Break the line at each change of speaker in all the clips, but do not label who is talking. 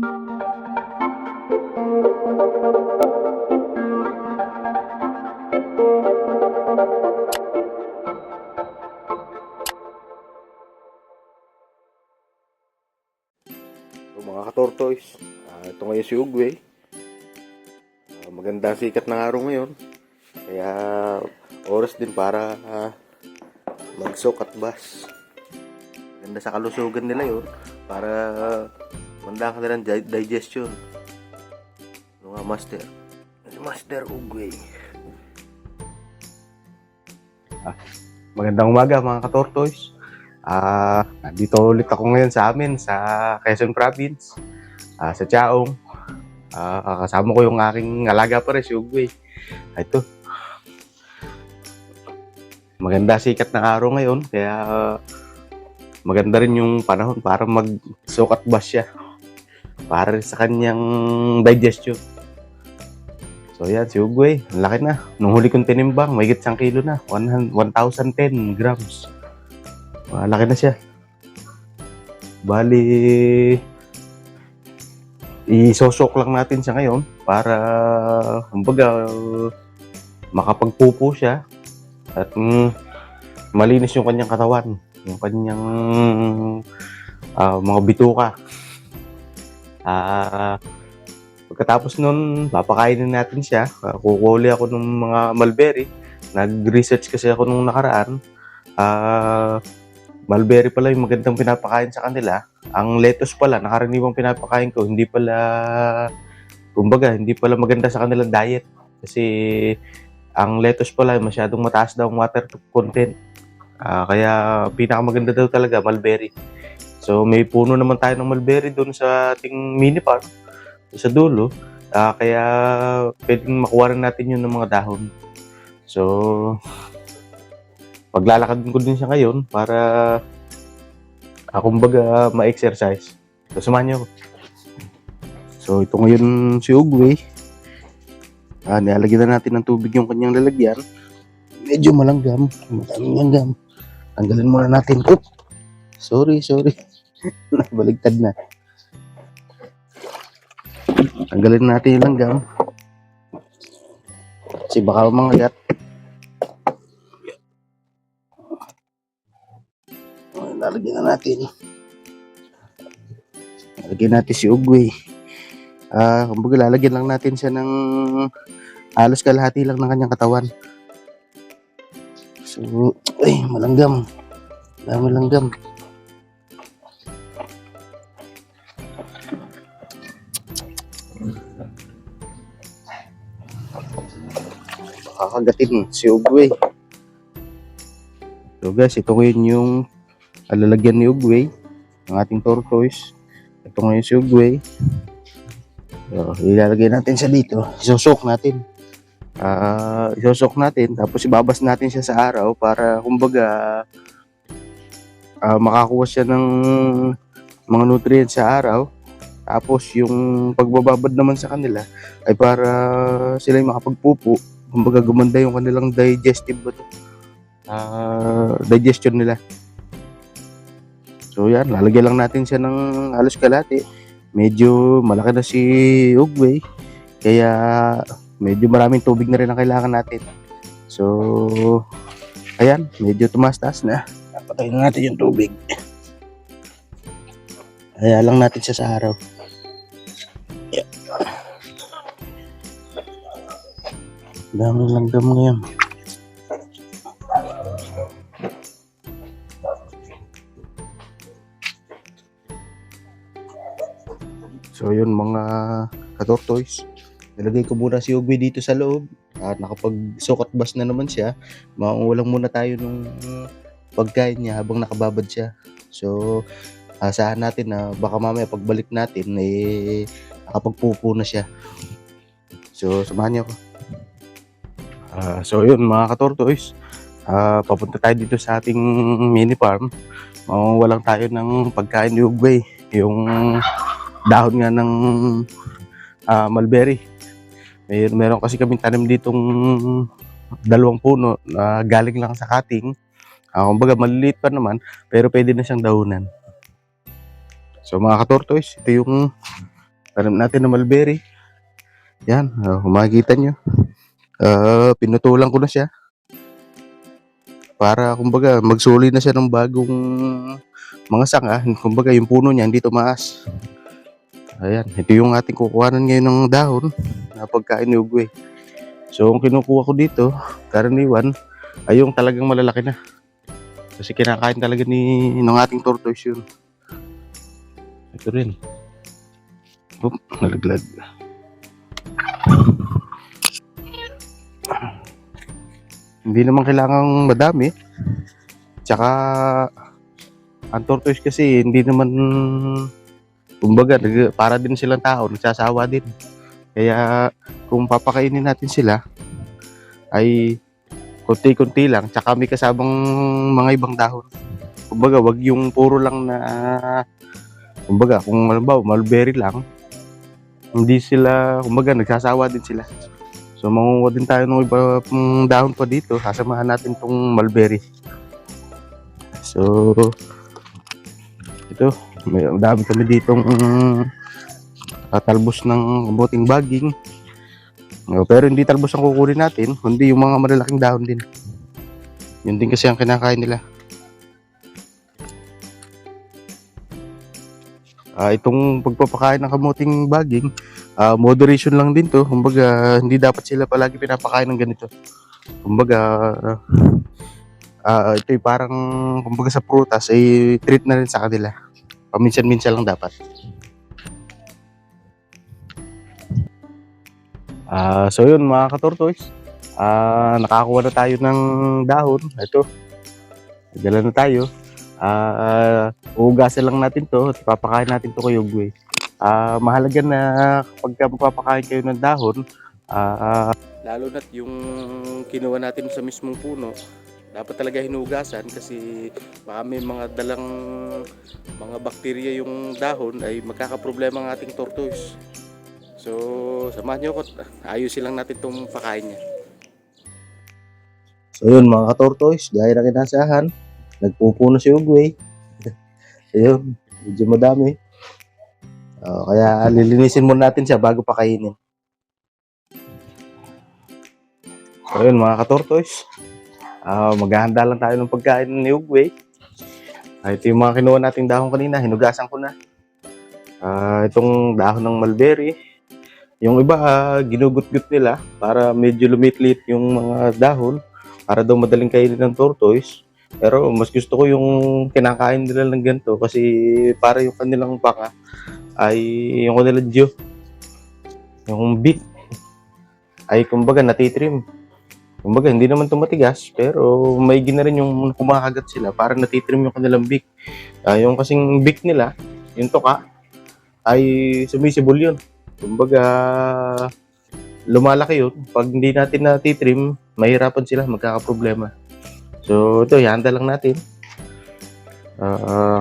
So, mga ka-tortoise, ito ngayon si Ugwe. Maganda sikat ng araw ngayon. Kaya oras din para mag-soak at bass. Maganda sa kalusugan nila yun. Para manda ka nilang digestion. Ano nga, Master? Master Ugwe. Magandang umaga mga ka-tortoise. Nandito ulit ako ngayon sa amin sa Quezon Province, sa Chaong. Kasama ko yung aking alaga pa rin, si Ugwe. Ito. Maganda sikat ng araw ngayon, kaya maganda rin yung panahon para mag-soak at bass siya. Para rin sa kanyang digestion. So yan, si Ugwe, ang laki na. Nung huli kong tinimbang, may 1 kilo na. 1,010 grams. Malaki na siya. Bali, isosok lang natin siya ngayon para kumbaga makapagpupo siya at malinis yung kanyang katawan, yung kanyang mga bituka. Pagkatapos nun, papakainin natin siya. Kukuli ako ng mga mulberry. Nag-research kasi ako nung nakaraan. Mulberry pala yung magandang pinapakain sa kanila. Ang lettuce pala, nakaraniwang pinapakain ko, hindi pala maganda sa kanilang diet. Kasi ang lettuce pala, masyadong mataas daw ang water content. Kaya pinakamaganda daw talaga, mulberry. So may puno naman tayo ng mulberry doon sa ating mini farm, sa dulo. Kaya pwedeng makuha rin natin yun ng mga dahon. So paglalakad ko din siya ngayon para kumbaga ma-exercise. So, samahan niyo ako. So, ito ngayon si Ugwe. Nilalagyan na natin ng tubig yung kanyang lalagyan. Medyo malanggam. Madaming langgam. Tanggalin muna natin. Oh! Sorry. Nabaligtad na. Tanggalin natin yung langgam. Kasi baka mangagat. Lalagyan na natin. Lalagyan natin si Ugwe. Kumbaga lalagyan lang natin siya ng halos kalahati lang ng kanyang katawan. So, malanggam. Dami langgam. Kakagatin si Ugwe. So guys, ito ngayon yung lalagyan ni Ugwe, ang ating tortoise. Ito ngayon si Ugwe. So, ilalagay natin siya dito. Isosok natin. Tapos ibabas natin siya sa araw para kumbaga makakuha siya ng mga nutrients sa araw. Tapos yung pagbababad naman sa kanila ay para sila yung makapagpupo. Kumbaga gumanda yung kanilang digestion nila. So yan, lalagyan lang natin siya ng halos kalahati. Medyo malaki na si Ugwe, kaya medyo maraming tubig na rin ang kailangan natin. So ayan, medyo tumastas na. Patayin na natin yung tubig. Kaya lang natin siya sa araw. Yeah. Dami langgam ngayon. So yun mga ka-tortoise, nilagay ko muna si Ugwe dito sa loob at nakapag-soak at bass na naman siya. Mauulang muna tayo ng pagkain niya habang nakababad siya. So asahan natin na baka mamaya pagbalik natin nakapagpupo na siya. So samahan niyo ako. So yun mga ka-tortoise, papunta tayo dito sa ating mini farm. Mauulang tayo ng pagkain ni Ugwe, yung dahon nga ng mulberry. Meron kasi kaming tanim ditong 2 puno na galing lang sa cutting. Kumbaga maliliit pa naman, pero pwede na siyang dahunan. So mga ka-tortoise, ito yung Tanim natin ng mulberry. Yan, kung makikita nyo. Pinutulan ko na siya para kumbaga magsuli na siya ng bagong mga sanga. Kumbaga yung puno niya hindi tumaas. Ayan, ito yung ating kukuhanan ngayon ng dahon na pagkain ni Ugwe. So, ang kinukuha ko dito, karaniwan, ay yung talagang malalaki na. Kasi kinakain talaga ng ating tortoise yun. Ito rin. Oop, nalaglag. Hindi naman kailangang madami. Tsaka, ang tortoise kasi hindi naman, kumbaga, para din silang tao, nagsasawa din. Kaya, kung papakainin natin sila, ay konti-konti lang, tsaka may kasabang mga ibang dahon. Kumbaga, wag yung puro lang na, kumbaga, kung halimbawa, mulberry lang, hindi sila, kumbaga, nagsasawa din sila. So, mangunguha din tayo ng iba pang dahon pa dito, sasamahan natin tong mulberry. So, ito, may dami kami ditong talbos ng kamuting baging. Pero hindi talbos ang kukunin natin, kundi yung mga malalaking dahon din. Yun din kasi ang kinakain nila. Itong pagpapakain ng kamuting baging, moderation lang din to. Kumbaga, hindi dapat sila palagi pinapakain ng ganito. Kumbaga, ito yung parang, kumbaga sa prutas, ay treat na rin sa kanila. Paminsan-minsan lang dapat. So yun mga ka-tortoise, nakakuha na tayo ng dahon. Ito, dala na tayo. Uugasan lang natin to at papakain natin to kay Ugwe. Mahalaga na kapag magpapakain kayo ng dahon, lalo na't yung kinuha natin sa mismong puno, dapat talaga hinugasan kasi baka may mga dalang mga bakterya yung dahon ay magkakaproblema ang ating tortoise. So, samahan nyo ko, ayusin lang natin itong pakain niya. So yun mga ka-tortoise, gaya na kinasahan, nagpupuno si Ugwe. Ayun, medyo madami. Kaya lilinisin muna natin siya bago pakainin. So yun mga ka-tortoise, maghahanda lang tayo ng pagkain ni Ugwe. Ito yung mga kinuha nating dahon kanina, hinugasan ko na. Itong dahon ng mulberry. Yung iba, ginugut-gut nila para medyo lumit-lit yung mga dahon para daw madaling kainin ng tortoise. Pero mas gusto ko yung kinakain nila ng ganito kasi para yung kanilang panga ay yung kanilang diyo. Yung beak ay kumbaga natitrim. Kumbaga hindi naman tumatigas pero may na rin yung kumakagat sila para natitrim yung kanilang beak. Yung kasing beak nila, yung toka, ay sumisibol yun. Kumbaga, lumalaki yun. Pag hindi natin natitrim, mahirapan sila, magkakaproblema. So, ito, ihanda lang natin.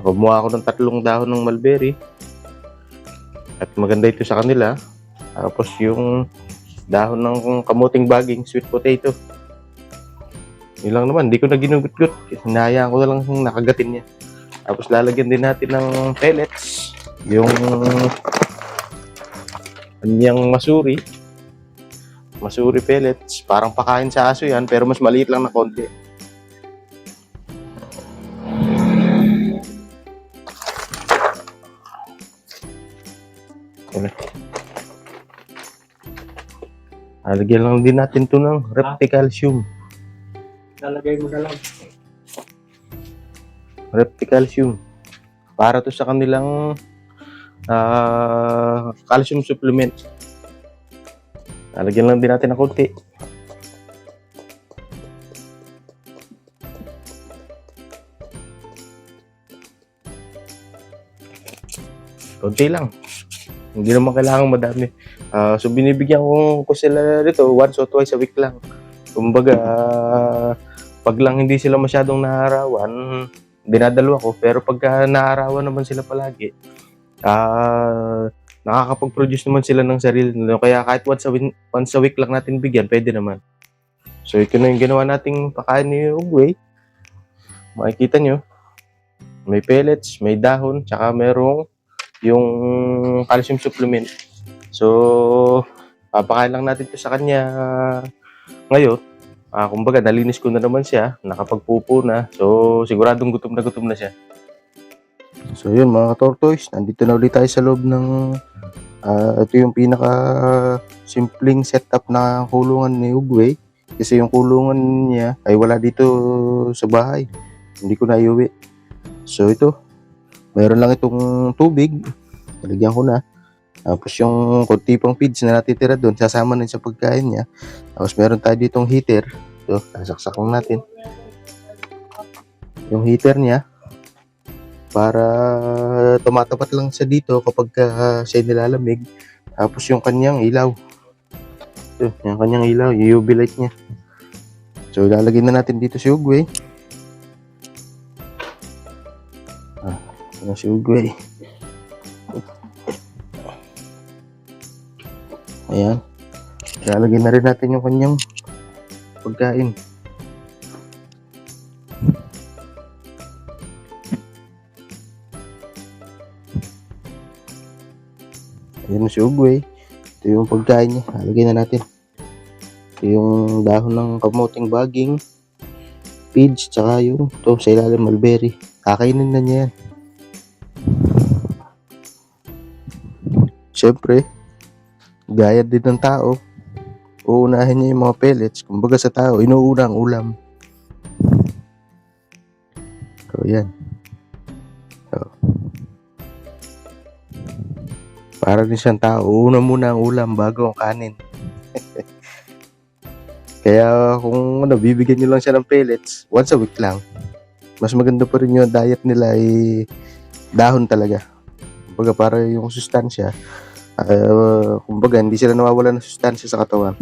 Kumuha ako ng 3 dahon ng mulberry. At maganda ito sa kanila. Tapos yung dahon ng kamuting baging, sweet potato. Yun lang naman, hindi ko na ginugut-gut. Hinahayaan ko na lang nakagatin niya. Tapos lalagyan din natin ng pellets. Yung kanyang masuri pellets, parang pakain sa aso yan pero mas maliit lang na konti. Lagyan lang din natin to ng repticalcium.
Lalagay mo na lang.
Repticalcium para to sa kanilang calcium supplement. Lagyan lang din natin ng konti. Konti lang. Hindi naman kailangan madami. So binibigyan ko sila dito once or twice a week lang. Kumbaga, pag lang hindi sila masyadong naarawan, dinadalawa ko. Pero pagka naarawan naman sila palagi, nakakapag-produce naman sila ng sarili nila. Kaya kahit once a week lang natin bigyan, pwede naman. So ito na yung ginawa nating pakain ni Ugwe. Makikita nyo, may pellets, may dahon, tsaka merong yung calcium supplement. So, papakain lang natin to sa kanya ngayon. Kumbaga, nalinis ko na naman siya, nakapagpupo na. So, siguradong gutom na siya. So, yun mga tortoise, nandito na ulit tayo sa loob ng ito yung pinaka simpleng setup na kulungan ni Ugwe. Kasi yung kulungan niya ay wala dito sa bahay. Hindi ko na iuwi. So, ito, mayroon lang itong tubig. Talagyan ko na. Tapos yung konti pang feeds na natitira doon, sasama na sa pagkain niya. Tapos meron tayo ditong heater. So, sasaksak lang natin. Yung heater niya, para tumatapat lang siya dito kapag siya nilalamig. Tapos yung kanyang ilaw. So, yung kanyang ilaw, yung UV light niya. So, ilalagay na natin dito si Ugwe. Ito si Ugwe. Ayan. Ilalagay na rin natin yung kanyang pagkain. Ayan si Ugwe. Ito yung pagkain niya. Ilalagay na natin. Ito yung dahon ng kamuting baging, feeds, tsaka yung ito sa ilalim mulberry. Kakainin na niya yan. Siyempre, gaya din ng tao, uunahin niya yung mga pellets. Kumbaga sa tao, inuuna ang ulam. So, yan. So, para din siyang tao, uuna muna ang ulam bago ang kanin. Kaya kung bibigyan nyo lang siya ng pellets, once a week lang. Mas maganda pa rin yung diet nila ay dahon talaga. Kumbaga para yung sustansya, kumbaga hindi sila nawawala ng sustansya sa katawan.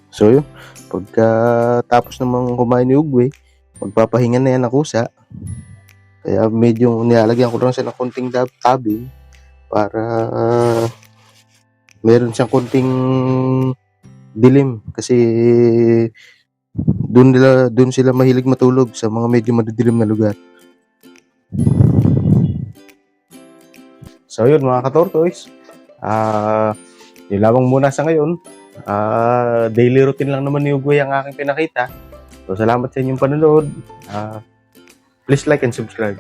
So yun, pagkatapos namang kumain ni Ugwe, magpapahinga na yan ng kusa. Kaya medyo nilalagyan ko lang siya ng konting tabi para meron siyang konting dilim. Kasi doon sila mahilig matulog sa mga medyo madidilim na lugar. So yun mga ka-tortoise, yun lamang muna sa ngayon. Daily routine lang naman ni Ugwe ang aking pinakita. So salamat sa inyong panonood. Please like and subscribe.